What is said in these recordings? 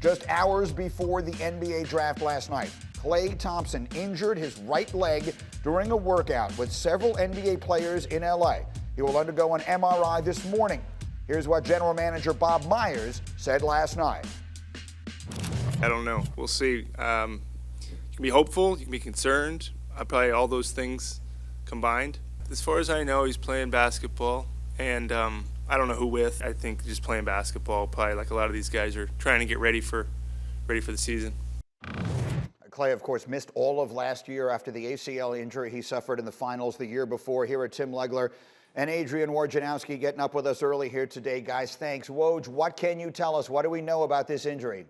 Just hours before the NBA draft last night, Klay Thompson injured his right leg during a workout with several NBA players in LA. He will undergo an MRI this morning. Here's what General Manager Bob Myers said last night. I don't know. We'll see. You can be hopeful, you can be concerned. Probably all those things combined. As far as I know, he's playing basketball, and I don't know who with. I think just playing basketball, probably like a lot of these guys are trying to get ready for the season. Klay, of course, missed all of last year after the ACL injury he suffered in the finals the year before. Here are Tim Legler and Adrian Wojnarowski getting up with us early here today. Guys, thanks. Woj, what can you tell us? What do we know about this injury?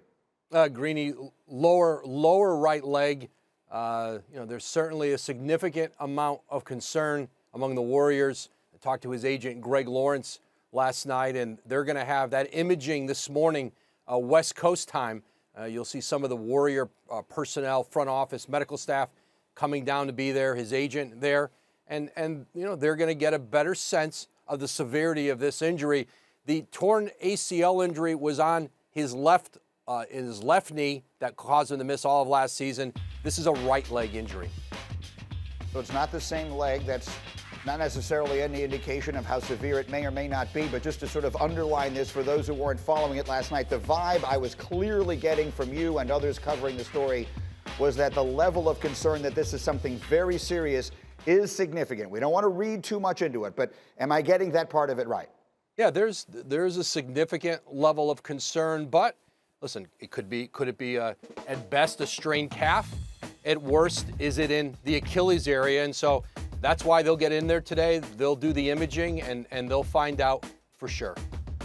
Greeny, lower right leg. There's certainly a significant amount of concern among the Warriors. I talked to his agent, Greg Lawrence, last night, and they're going to have that imaging this morning, West Coast time. You'll see some of the Warrior personnel, front office, medical staff coming down to be there, his agent there. And they're going to get a better sense of the severity of this injury. The torn ACL injury was on his left knee that caused him to miss all of last season. This is a right leg injury. So it's not the same leg. That's not necessarily any indication of how severe it may or may not be, but just to sort of underline this for those who weren't following it last night, the vibe I was clearly getting from you and others covering the story was that the level of concern that this is something very serious is significant. We don't want to read too much into it, but am I getting that part of it right? Yeah, there's a significant level of concern, but listen, could it be at best a strained calf? At worst, is it in the Achilles area? And so that's why they'll get in there today. They'll do the imaging and they'll find out for sure.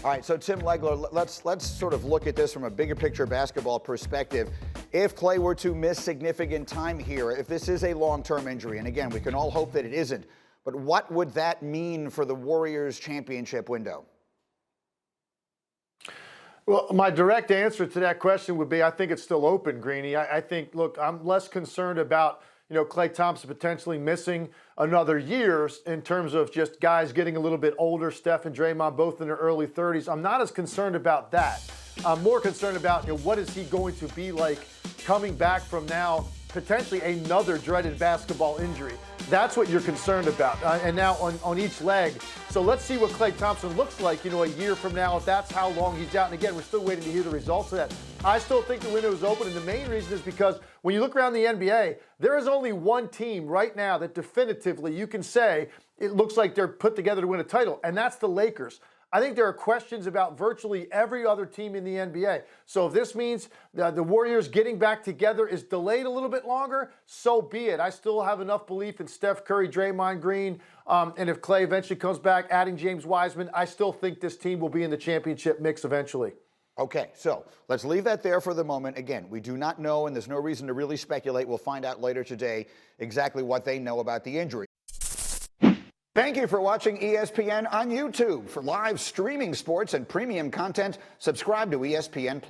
All right, so Tim Legler, let's sort of look at this from a bigger picture basketball perspective. If Klay were to miss significant time here, if this is a long-term injury, and again, we can all hope that it isn't, but what would that mean for the Warriors championship window? Well, my direct answer to that question would be I think it's still open, Greeny. I think, look, I'm less concerned about, Klay Thompson potentially missing another year in terms of just guys getting a little bit older, Steph and Draymond both in their early 30s. I'm not as concerned about that. I'm more concerned about, what is he going to be like coming back from now potentially another dreaded basketball injury. That's what you're concerned about. And now on each leg. So let's see what Klay Thompson looks like, a year from now, if that's how long he's out. And again, we're still waiting to hear the results of that. I still think the window is open, and the main reason is because when you look around the NBA, there is only one team right now that definitively you can say it looks like they're put together to win a title, and that's the Lakers. I think there are questions about virtually every other team in the NBA. So if this means the Warriors getting back together is delayed a little bit longer, so be it. I still have enough belief in Steph Curry, Draymond Green, and if Klay eventually comes back, adding James Wiseman, I still think this team will be in the championship mix eventually. Okay, so let's leave that there for the moment. Again, we do not know, and there's no reason to really speculate. We'll find out later today exactly what they know about the injury. Thank you for watching ESPN on YouTube. For live streaming sports and premium content, subscribe to ESPN+.